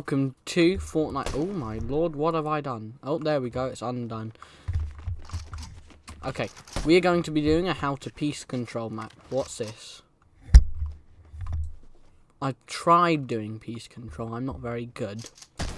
Welcome to Fortnite. Oh my lord, what have I done? Oh, there we go, it's undone. Okay, we are going to be doing a how to peace control map. What's this? I've tried doing peace control, I'm not very good.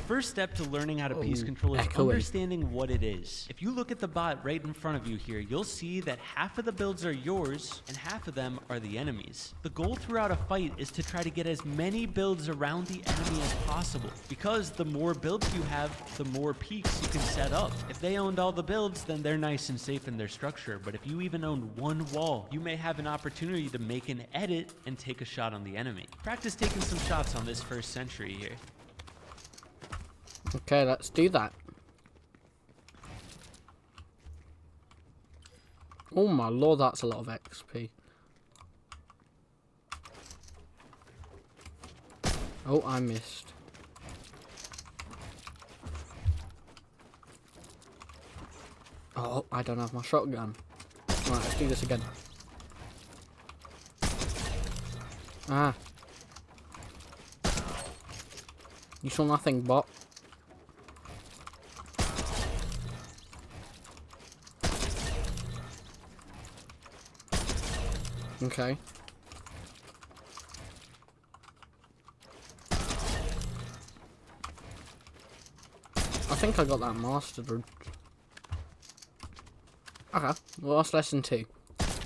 First step to learning how to peace control is understanding what it is. If you look at the bot right in front of you here, you'll see that half of the builds are yours and half of them are the enemies. The goal throughout a fight is to try to get as many builds around the enemy as possible, because the more builds you have, the more peaks you can set up. If they owned all the builds, then they're nice and safe in their structure, but if you even own one wall, you may have an opportunity to make an edit and take a shot on the enemy. Practice taking some shots on this first sentry here. Okay, let's do that. Oh my lord, that's a lot of XP. Oh, I missed. Oh, I don't have my shotgun. Right, let's do this again. Ah. You saw nothing, bot. Okay. I think I got that mastered. Okay, well, that's lesson 2.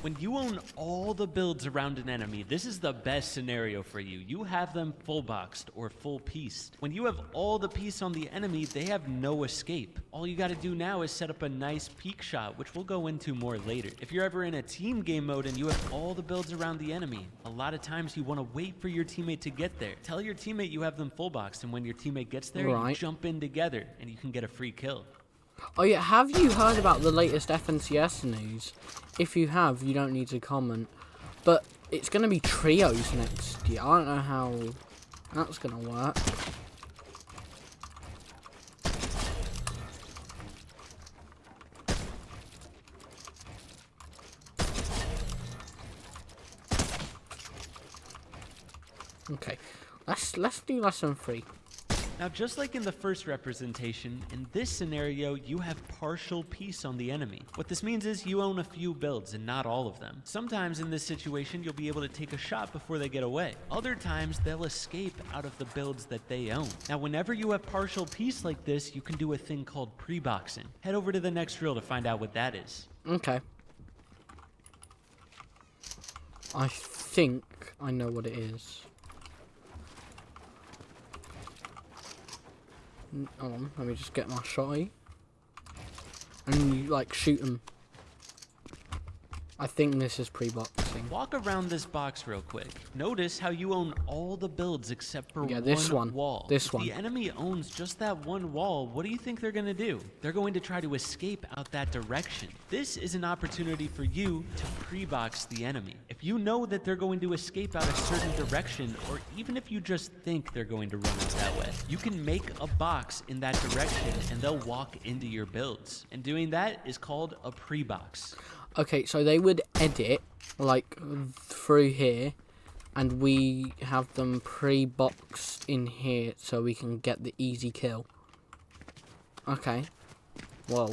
When you own all the builds around an enemy, this is the best scenario for you. You have them full boxed or full pieced. When you have all the piece on the enemy, they have no escape. All you got to do now is set up a nice peek shot, which we'll go into more later. If you're ever in a team game mode and you have all the builds around the enemy, a lot of times you want to wait for your teammate to get there. Tell your teammate you have them full boxed, and when your teammate gets there, you jump in together and you can get a free kill. Oh yeah, have you heard about the latest FNCS news? If you have, you don't need to comment. But it's going to be trios next year. I don't know how that's going to work. Okay, let's do lesson 3. Now, just like in the first representation, in this scenario, you have partial peace on the enemy. What this means is you own a few builds and not all of them. Sometimes in this situation, you'll be able to take a shot before they get away. Other times, they'll escape out of the builds that they own. Now, whenever you have partial peace like this, you can do a thing called pre-boxing. Head over to the next reel to find out what that is. Okay. I think I know what it is. Hold on, let me just get my shotty. And you, like, shoot them. I think this is pre-boxing. Walk around this box real quick. Notice how you own all the builds except for one wall. If the enemy owns just that one wall, what do you think they're going to do? They're going to try to escape out that direction. This is an opportunity for you to pre-box the enemy. If you know that they're going to escape out a certain direction, or even if you just think they're going to run out that way, you can make a box in that direction and they'll walk into your builds. And doing that is called a pre-box. Okay, so they would edit, like, through here, and we have them pre-boxed in here so we can get the easy kill. Okay. Well,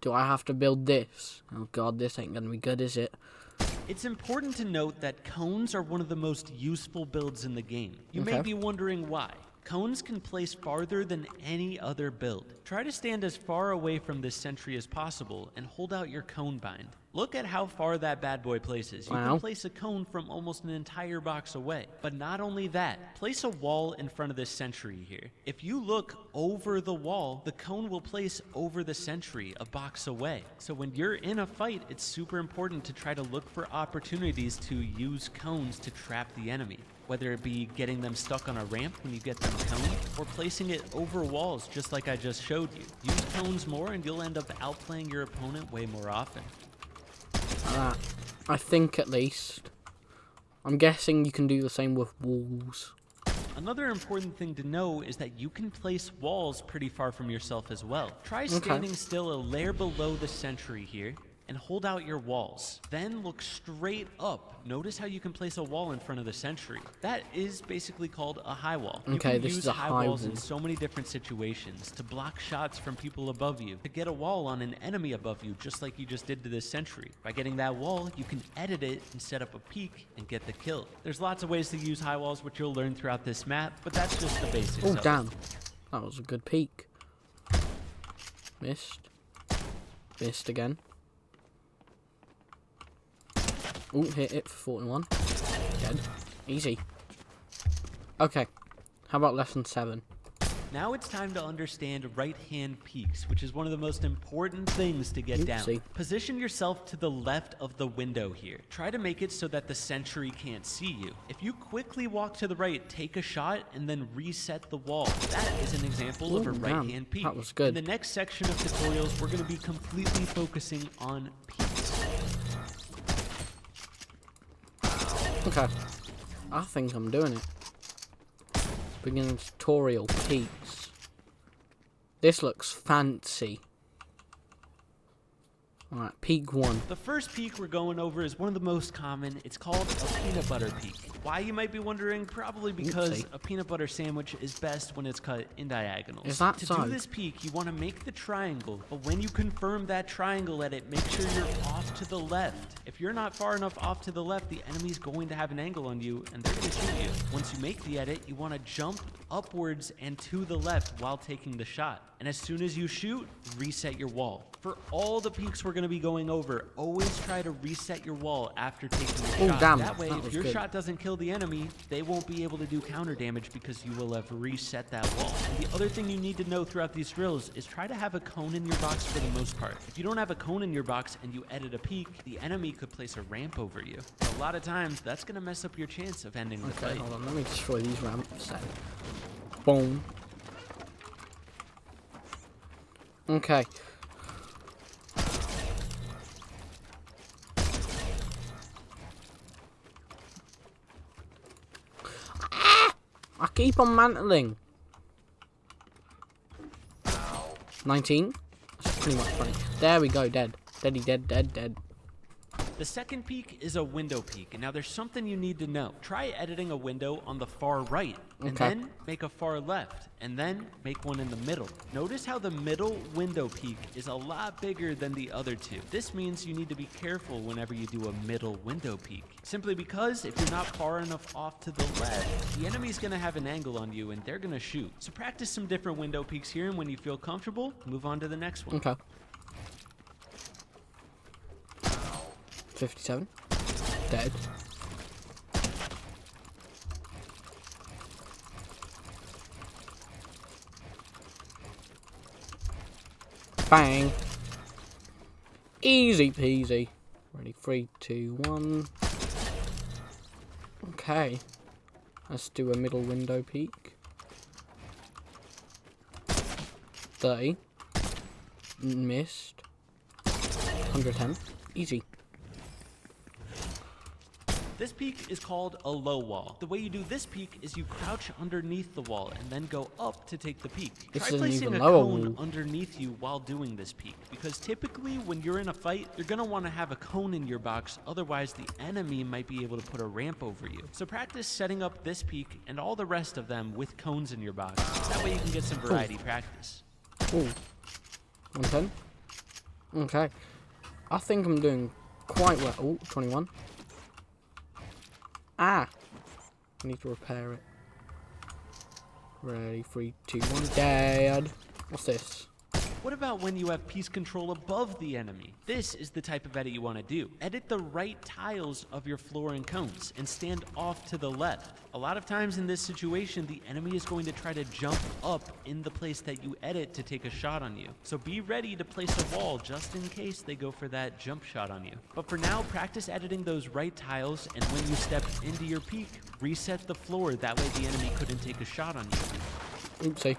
do I have to build this? Oh god, this ain't gonna be good, is it? It's important to note that cones are one of the most useful builds in the game. You may be wondering why. Cones can place farther than any other build. Try to stand as far away from this sentry as possible and hold out your cone bind. Look at how far that bad boy places. You can place a cone from almost an entire box away. But not only that, place a wall in front of this sentry here. If you look over the wall, the cone will place over the sentry a box away. So when you're in a fight, it's super important to try to look for opportunities to use cones to trap the enemy. Whether it be getting them stuck on a ramp when you get them coned, or placing it over walls just like I just showed you. Use cones more and you'll end up outplaying your opponent way more often. I think at least. I'm guessing you can do the same with walls. Another important thing to know is that you can place walls pretty far from yourself as well. Try standing still a layer below the sentry here, and hold out your walls. Then look straight up. Notice how you can place a wall in front of the sentry. That is basically called a high wall. You Okay, can this use is a high high walls wall. in so many different situations, to block shots from people above you, to get a wall on an enemy above you, just like you just did to this sentry. By getting that wall, you can edit it and set up a peek and get the kill. There's lots of ways to use high walls, which you'll learn throughout this map, but that's just the basics Oh, of it. damn. That was a good peek. Missed. Missed again. Oh, hit it for 41. Dead. Easy. Okay. How about lesson 7? Now it's time to understand right-hand peeks, which is one of the most important things to get down. Oopsie. Position yourself to the left of the window here. Try to make it so that the sentry can't see you. If you quickly walk to the right, take a shot, and then reset the wall. That is an example of a right-hand peek. That was good. In the next section of tutorials, we're going to be completely focusing on peeks. Okay. I think I'm doing it. Beginning tutorial peaks. This looks fancy. Alright, peak 1. The first peak we're going over is one of the most common. It's called a peanut butter peak. Why, you might be wondering? Probably because a peanut butter sandwich is best when it's cut in diagonals. Is that to so? do this peak, you want to make the triangle, but when you confirm that triangle edit, make sure you're off to the left. If you're not far enough off to the left, the enemy's going to have an angle on you, and they're going to shoot you. Once you make the edit, you want to jump upwards and to the left while taking the shot. And as soon as you shoot, reset your wall. For all the peaks we're going to be going over, always try to reset your wall after taking your shot. Damn, that way, that if was your good. shot doesn't kill the enemy, they won't be able to do counter damage because you will have reset that wall. And the other thing you need to know throughout these drills is try to have a cone in your box for the most part. If you don't have a cone in your box and you edit a peak, the enemy could place a ramp over you. And a lot of times, that's going to mess up your chance of ending the Okay, fight. hold on. Let me destroy these ramps then. Boom. Okay. I keep on mantling. 19. That's pretty much funny. There we go, dead. Deady, dead. The second peak is a window peak, and now there's something you need to know. Try editing a window on the far right, and Okay. then make a far left, and then make one in the middle. Notice how the middle window peak is a lot bigger than the other two. This means you need to be careful whenever you do a middle window peak. Simply because if you're not far enough off to the left, the enemy's gonna have an angle on you and they're gonna shoot. So practice some different window peaks here, and when you feel comfortable, move on to the next one. Okay. 57. Dead. Bang. Easy peasy. Ready, 3, 2, 1. Okay. Let's do a middle window peek. 30. Missed. 110. Easy. This peak is called a low wall. The way you do this peak is you crouch underneath the wall and then go up to take the peak. This Try is an placing even a lower cone wall. underneath you while doing this peak, because typically when you're in a fight, you're gonna want to have a cone in your box, otherwise the enemy might be able to put a ramp over you. So practice setting up this peak and all the rest of them with cones in your box. That way you can get some variety practice. Ooh. 110. Okay. I think I'm doing quite well. Oh, 21. Ah! I need to repair it. Ready, 3, 2, 1. Dead. What's this? What about when you have piece control above the enemy? This is the type of edit you want to do. Edit the right tiles of your floor and cones and stand off to the left. A lot of times in this situation, the enemy is going to try to jump up in the place that you edit to take a shot on you. So be ready to place a wall just in case they go for that jump shot on you. But for now, practice editing those right tiles, and when you step into your peak, reset the floor. That way the enemy couldn't take a shot on you. Oopsie.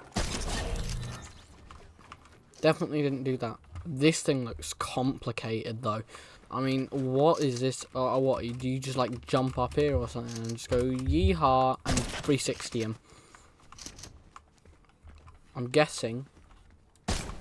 Definitely didn't do that. This thing looks complicated though. I mean, what is this? What, do you just like jump up here or something and just go yeehaw and 360 him? I'm guessing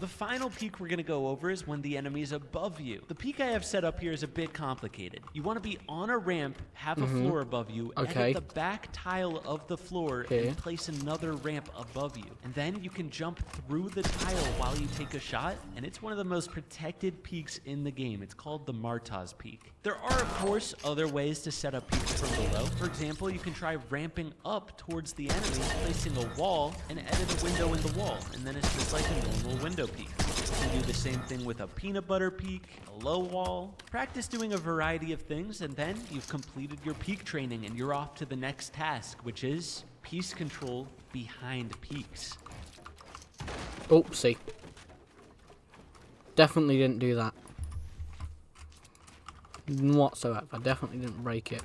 The final peak we're going to go over is when the enemy is above you. The peak I have set up here is a bit complicated. You want to be on a ramp, have a floor above you, edit the back tile of the floor, and place another ramp above you. And then you can jump through the tile while you take a shot, and it's one of the most protected peaks in the game. It's called the Martaz peak. There are, of course, other ways to set up peaks from below. For example, you can try ramping up towards the enemy, placing a wall, and edit a window in the wall, and then it's just like a normal window peak. You can do the same thing with a peanut butter peak, a low wall. Practice doing a variety of things, and then you've completed your peak training, and you're off to the next task, which is piece control behind peaks. Oopsie. Definitely didn't do that. Whatsoever. Definitely didn't break it.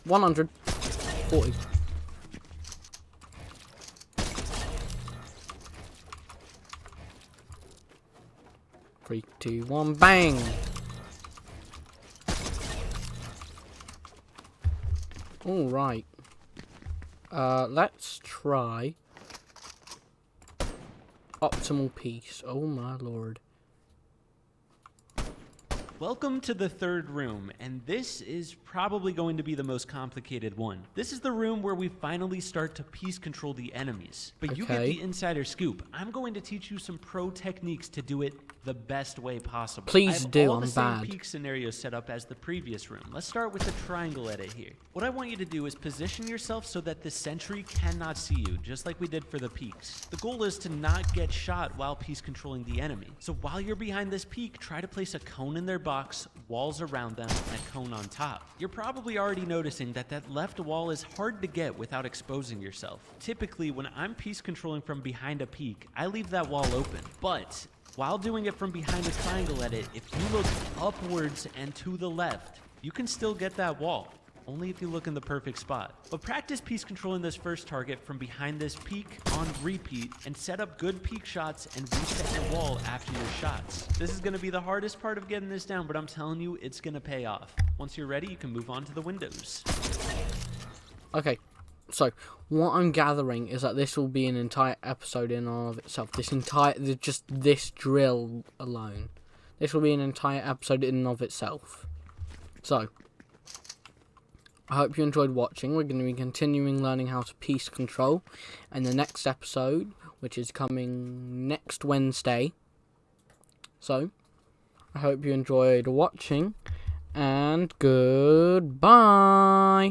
140. 3, 2, 1, bang! Alright. Let's try optimal piece. Oh my lord. Welcome to the third room, and this is probably going to be the most complicated one. This is the room where we finally start to piece control the enemies. But you get the insider scoop. I'm going to teach you some pro techniques to do it the best way possible. Please do, I'm bad. I have all the same peak scenarios set up as the previous room. Let's start with the triangle edit here. What I want you to do is position yourself so that the sentry cannot see you, just like we did for the peaks. The goal is to not get shot while piece controlling the enemy. So while you're behind this peak, try to place a cone in their box, walls around them, and a cone on top. You're probably already noticing that that left wall is hard to get without exposing yourself. Typically, when I'm piece controlling from behind a peak, I leave that wall open. But while doing it from behind a triangle edit, if you look upwards and to the left, you can still get that wall. Only if you look in the perfect spot. But practice piece controlling this first target from behind this peak on repeat and set up good peak shots and reset your wall after your shots. This is going to be the hardest part of getting this down, but I'm telling you, it's going to pay off. Once you're ready, you can move on to the windows. Okay, so what I'm gathering is that this will be an entire episode in and of itself. Just this drill alone. This will be an entire episode in and of itself. So, I hope you enjoyed watching. We're going to be continuing learning how to piece control in the next episode, which is coming next Wednesday. So, I hope you enjoyed watching, and goodbye.